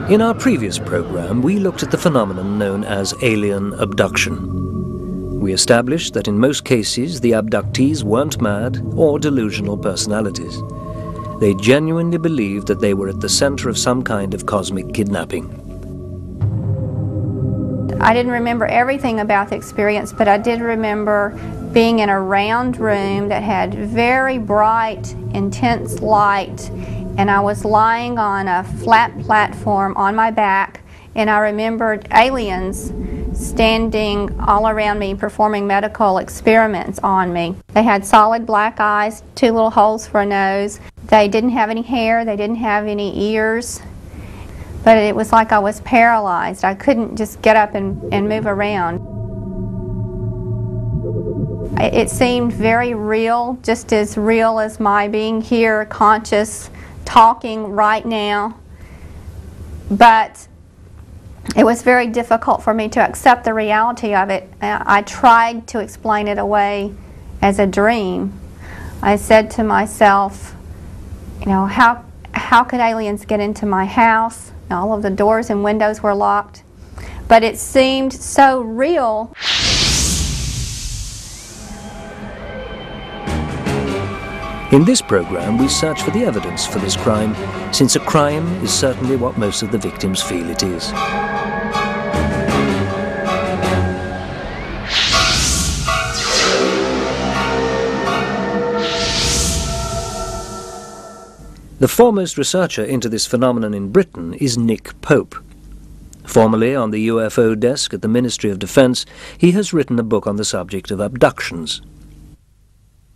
In our previous program, we looked at the phenomenon known as alien abduction. We established that in most cases, the abductees weren't mad or delusional personalities. They genuinely believed that they were at the center of some kind of cosmic kidnapping. I didn't remember everything about the experience, but I did remember being in a round room that had very bright, intense light, and I was lying on a flat platform on my back, and I remembered aliens standing all around me performing medical experiments on me. They had solid black eyes, 2 little holes for a nose. They didn't have any hair, they didn't have any ears, but it was like I was paralyzed. I couldn't just get up and move around. It seemed very real, just as real as my being here, conscious, talking right now, but it was very difficult for me to accept the reality of it. I tried to explain it away as a dream. I said to myself, you know, how could aliens get into my house? All of the doors and windows were locked, but it seemed so real. In this program, we search for the evidence for this crime, since a crime is certainly what most of the victims feel it is. The foremost researcher into this phenomenon in Britain is Nick Pope. Formerly on the UFO desk at the Ministry of Defence, he has written a book on the subject of abductions.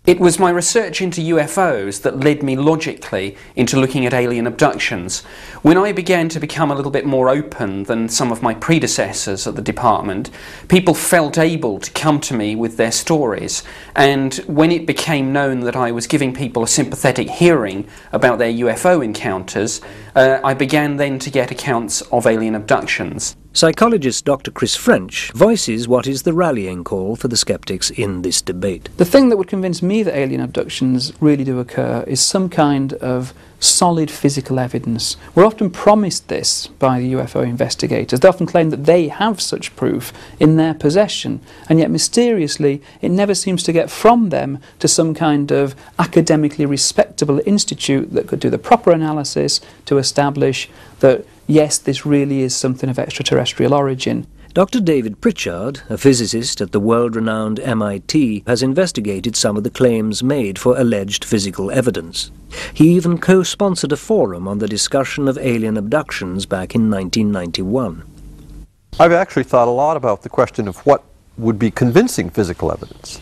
It was my research into UFOs that led me logically into looking at alien abductions. When I began to become a little bit more open than some of my predecessors at the department, people felt able to come to me with their stories. And when it became known that I was giving people a sympathetic hearing about their UFO encounters, I began then to get accounts of alien abductions. Psychologist Dr. Chris French voices what is the rallying call for the skeptics in this debate. The thing that would convince me that alien abductions really do occur is some kind of solid physical evidence. We're often promised this by the UFO investigators. They often claim that they have such proof in their possession, and yet mysteriously it never seems to get from them to some kind of academically respectable institute that could do the proper analysis to establish that yes, this really is something of extraterrestrial origin. Dr. David Pritchard, a physicist at the world-renowned MIT, has investigated some of the claims made for alleged physical evidence. He even co-sponsored a forum on the discussion of alien abductions back in 1991. I've actually thought a lot about the question of what would be convincing physical evidence.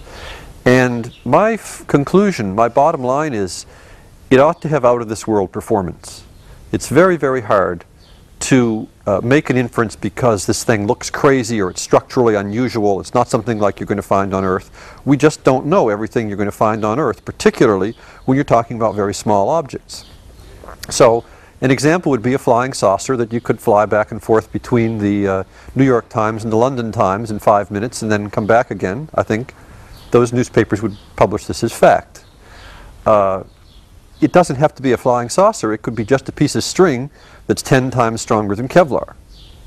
And my conclusion, my bottom line is, it ought to have out-of-this-world performance. It's very, very hard to make an inference because this thing looks crazy or it's structurally unusual. It's not something like you're going to find on Earth. We just don't know everything you're going to find on Earth, particularly when you're talking about very small objects. So an example would be a flying saucer that you could fly back and forth between the New York Times and the London Times in 5 minutes and then come back again. I think those newspapers would publish this as fact. It doesn't have to be a flying saucer. It could be just a piece of string that's 10 times stronger than Kevlar.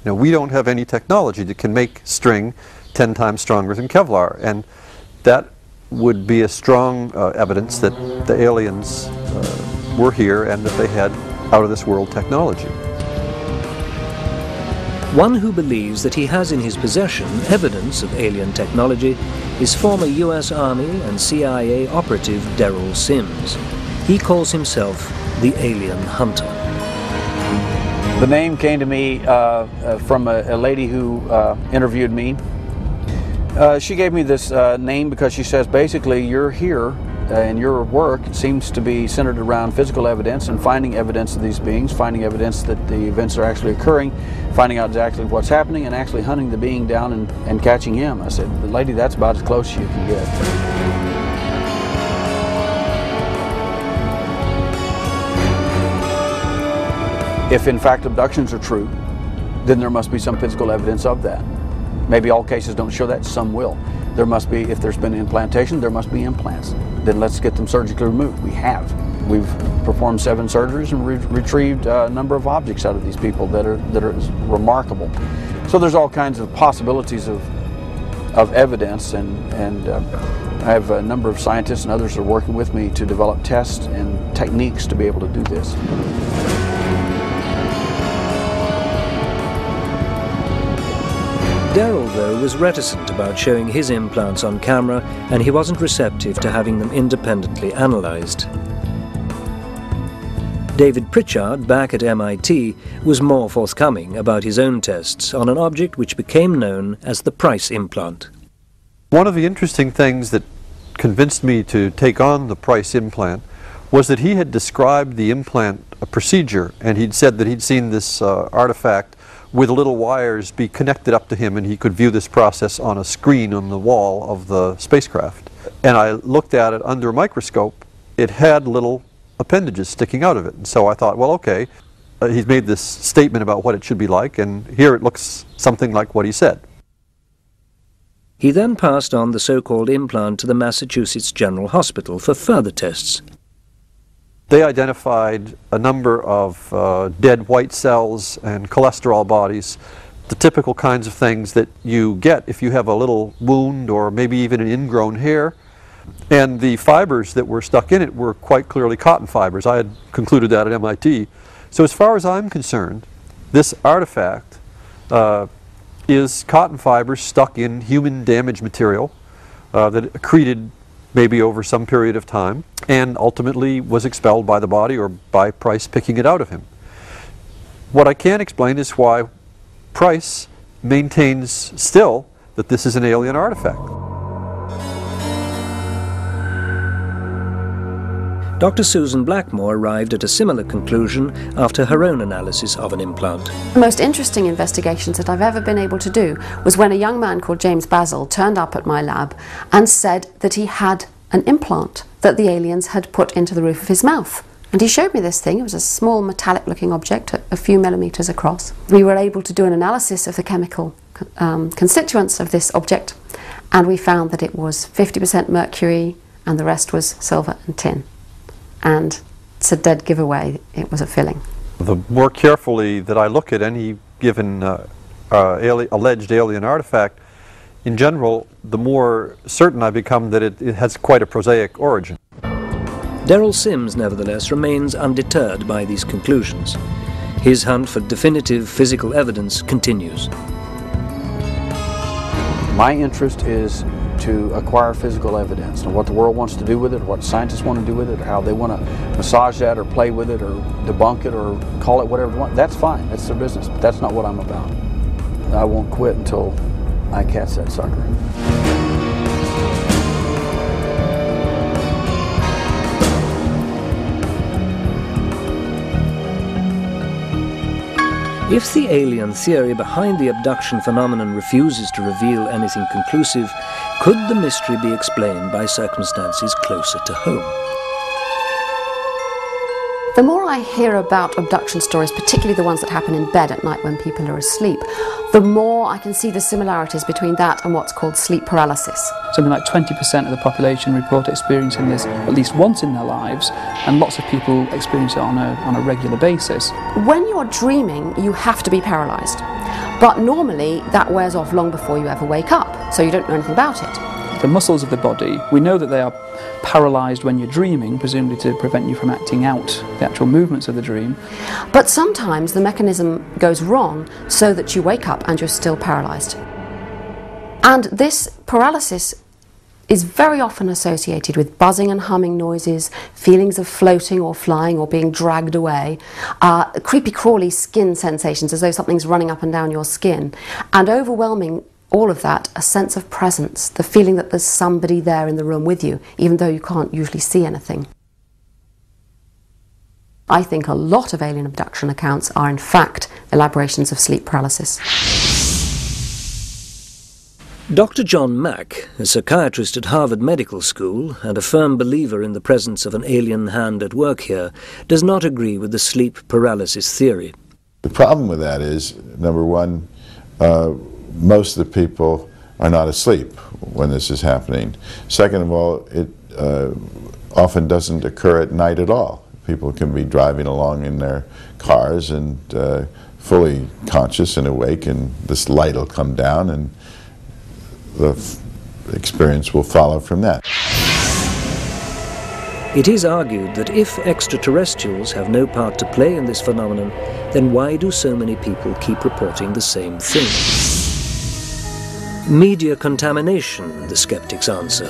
Now, we don't have any technology that can make string 10 times stronger than Kevlar, and that would be a strong evidence that the aliens were here and that they had out-of-this-world technology. One who believes that he has in his possession evidence of alien technology is former US Army and CIA operative Darrell Sims. He calls himself the Alien Hunter. The name came to me from a lady who interviewed me. She gave me this name because she says basically you're here and your work seems to be centered around physical evidence and finding evidence of these beings, finding evidence that the events are actually occurring, finding out exactly what's happening, and actually hunting the being down and catching him. I said, lady, that's about as close as you can get. If in fact abductions are true, then there must be some physical evidence of that. Maybe all cases don't show that, some will. There must be, if there's been implantation, there must be implants. Then let's get them surgically removed. We have. We've performed 7 surgeries and retrieved a number of objects out of these people that are remarkable. So there's all kinds of possibilities of evidence, and I have a number of scientists and others that are working with me to develop tests and techniques to be able to do this. Daryl, though, was reticent about showing his implants on camera, and he wasn't receptive to having them independently analysed. David Pritchard, back at MIT, was more forthcoming about his own tests on an object which became known as the Price implant. One of the interesting things that convinced me to take on the Price implant was that he had described the implant procedure, and he'd said that he'd seen this artifact with little wires be connected up to him, and he could view this process on a screen on the wall of the spacecraft. And I looked at it under a microscope. It had little appendages sticking out of it. And so I thought, well, okay, he's made this statement about what it should be like, and here it looks something like what he said. He then passed on the so-called implant to the Massachusetts General Hospital for further tests. They identified a number of dead white cells and cholesterol bodies, the typical kinds of things that you get if you have a little wound or maybe even an ingrown hair. And the fibers that were stuck in it were quite clearly cotton fibers. I had concluded that at MIT. So as far as I'm concerned, this artifact is cotton fibers stuck in human damaged material that accreted maybe over some period of time and ultimately was expelled by the body or by Price picking it out of him. What I can't explain is why Price maintains still that this is an alien artifact. Dr. Susan Blackmore arrived at a similar conclusion after her own analysis of an implant. The most interesting investigations that I've ever been able to do was when a young man called James Basil turned up at my lab and said that he had an implant that the aliens had put into the roof of his mouth. And he showed me this thing. It was a small metallic looking object a few millimeters across. We were able to do an analysis of the chemical constituents of this object, and we found that it was 50% mercury and the rest was silver and tin. And it's a dead giveaway, it was a filling. The more carefully that I look at any given alleged alien artifact, in general, the more certain I become that it has quite a prosaic origin. Daryl Sims, nevertheless, remains undeterred by these conclusions. His hunt for definitive physical evidence continues. My interest is to acquire physical evidence, and what the world wants to do with it, what scientists want to do with it, or how they want to massage that or play with it or debunk it or call it whatever they want. That's fine, that's their business, but that's not what I'm about. I won't quit until I catch that sucker. If the alien theory behind the abduction phenomenon refuses to reveal anything conclusive, could the mystery be explained by circumstances closer to home? The more I hear about abduction stories, particularly the ones that happen in bed at night when people are asleep, the more I can see the similarities between that and what's called sleep paralysis. Something like 20% of the population report experiencing this at least once in their lives, and lots of people experience it on a regular basis. When you're dreaming, you have to be paralysed. But normally that wears off long before you ever wake up, so you don't know anything about it. The muscles of the body, we know that they are paralysed when you're dreaming, presumably to prevent you from acting out the actual movements of the dream. But sometimes the mechanism goes wrong so that you wake up and you're still paralysed. And this paralysis is very often associated with buzzing and humming noises, feelings of floating or flying or being dragged away, creepy crawly skin sensations as though something's running up and down your skin, and overwhelming all of that, a sense of presence, the feeling that there's somebody there in the room with you, even though you can't usually see anything. I think a lot of alien abduction accounts are in fact elaborations of sleep paralysis. Dr. John Mack, a psychiatrist at Harvard Medical School and a firm believer in the presence of an alien hand at work here, does not agree with the sleep paralysis theory. The problem with that is, number one, most of the people are not asleep when this is happening. Second of all, often doesn't occur at night at all. People can be driving along in their cars and fully conscious and awake, and this light will come down and the experience will follow from that. It is argued that if extraterrestrials have no part to play in this phenomenon, then why do so many people keep reporting the same thing? Media contamination, the skeptics answer.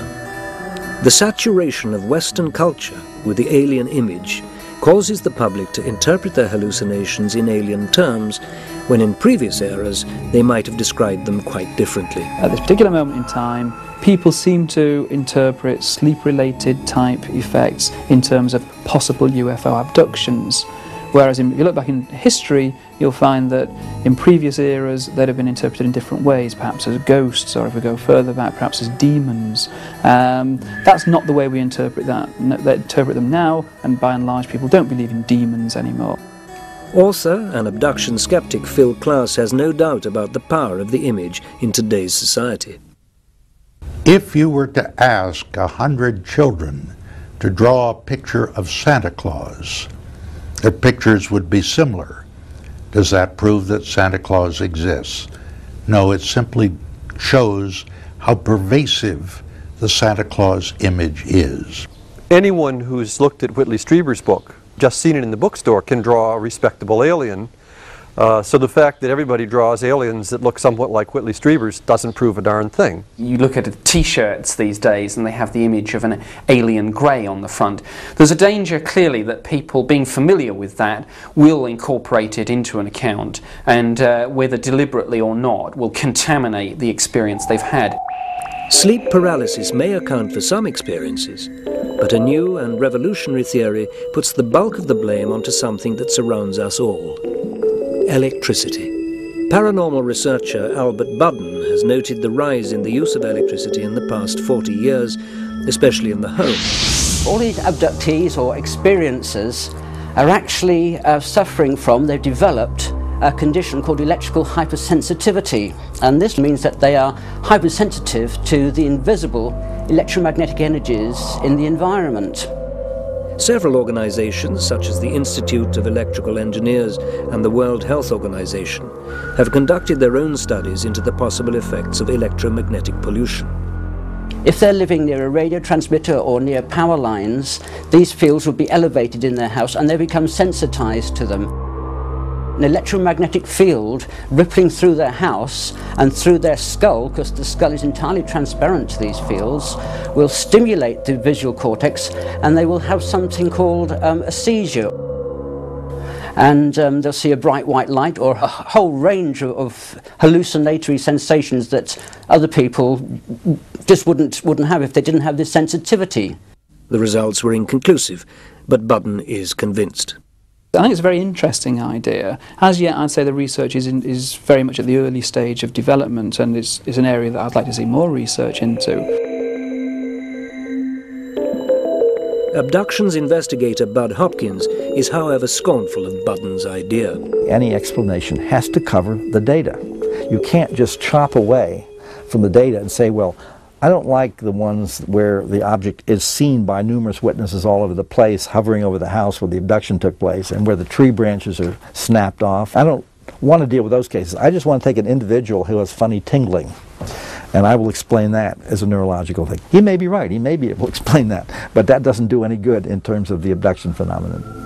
The saturation of Western culture with the alien image causes the public to interpret their hallucinations in alien terms, when in previous eras they might have described them quite differently. At this particular moment in time, people seem to interpret sleep-related type effects in terms of possible UFO abductions. Whereas if you look back in history, you'll find that in previous eras they'd have been interpreted in different ways, perhaps as ghosts, or if we go further back, perhaps as demons. That's not the way we interpret that. They interpret them now, and by and large people don't believe in demons anymore. Author and abduction skeptic Phil Klass has no doubt about the power of the image in today's society. If you were to ask 100 children to draw a picture of Santa Claus, their pictures would be similar. Does that prove that Santa Claus exists? No, it simply shows how pervasive the Santa Claus image is. Anyone who's looked at Whitley Strieber's book, just seen it in the bookstore, can draw a respectable alien. So the fact that everybody draws aliens that look somewhat like Whitley Strieber's doesn't prove a darn thing. You look at t-shirts these days and they have the image of an alien grey on the front. There's a danger clearly that people being familiar with that will incorporate it into an account, and whether deliberately or not will contaminate the experience they've had. Sleep paralysis may account for some experiences, but a new and revolutionary theory puts the bulk of the blame onto something that surrounds us all: electricity. Paranormal researcher Albert Budden has noted the rise in the use of electricity in the past 40 years, especially in the home. All these abductees or experiencers are actually suffering from, they've developed a condition called electrical hypersensitivity, and this means that they are hypersensitive to the invisible electromagnetic energies in the environment. Several organizations, such as the Institute of Electrical Engineers and the World Health Organization, have conducted their own studies into the possible effects of electromagnetic pollution. If they're living near a radio transmitter or near power lines, these fields will be elevated in their house and they become sensitized to them. An electromagnetic field rippling through their house and through their skull, because the skull is entirely transparent to these fields, will stimulate the visual cortex, and they will have something called a seizure. And they'll see a bright white light or a whole range of hallucinatory sensations that other people just wouldn't have if they didn't have this sensitivity. The results were inconclusive, but Budden is convinced. I think it's a very interesting idea. As yet, I'd say the research is very much at the early stage of development, and it's an area that I'd like to see more research into. Abductions investigator Bud Hopkins is, however, scornful of Budden's idea. Any explanation has to cover the data. You can't just chop away from the data and say, well, I don't like the ones where the object is seen by numerous witnesses all over the place, hovering over the house where the abduction took place, and where the tree branches are snapped off. I don't want to deal with those cases. I just want to take an individual who has funny tingling, and I will explain that as a neurological thing. He may be right, he may be able to explain that, but that doesn't do any good in terms of the abduction phenomenon.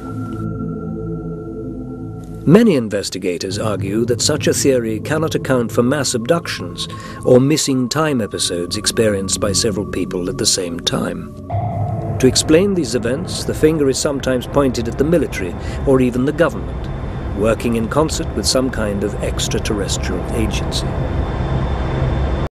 Many investigators argue that such a theory cannot account for mass abductions or missing time episodes experienced by several people at the same time. To explain these events, the finger is sometimes pointed at the military or even the government, working in concert with some kind of extraterrestrial agency.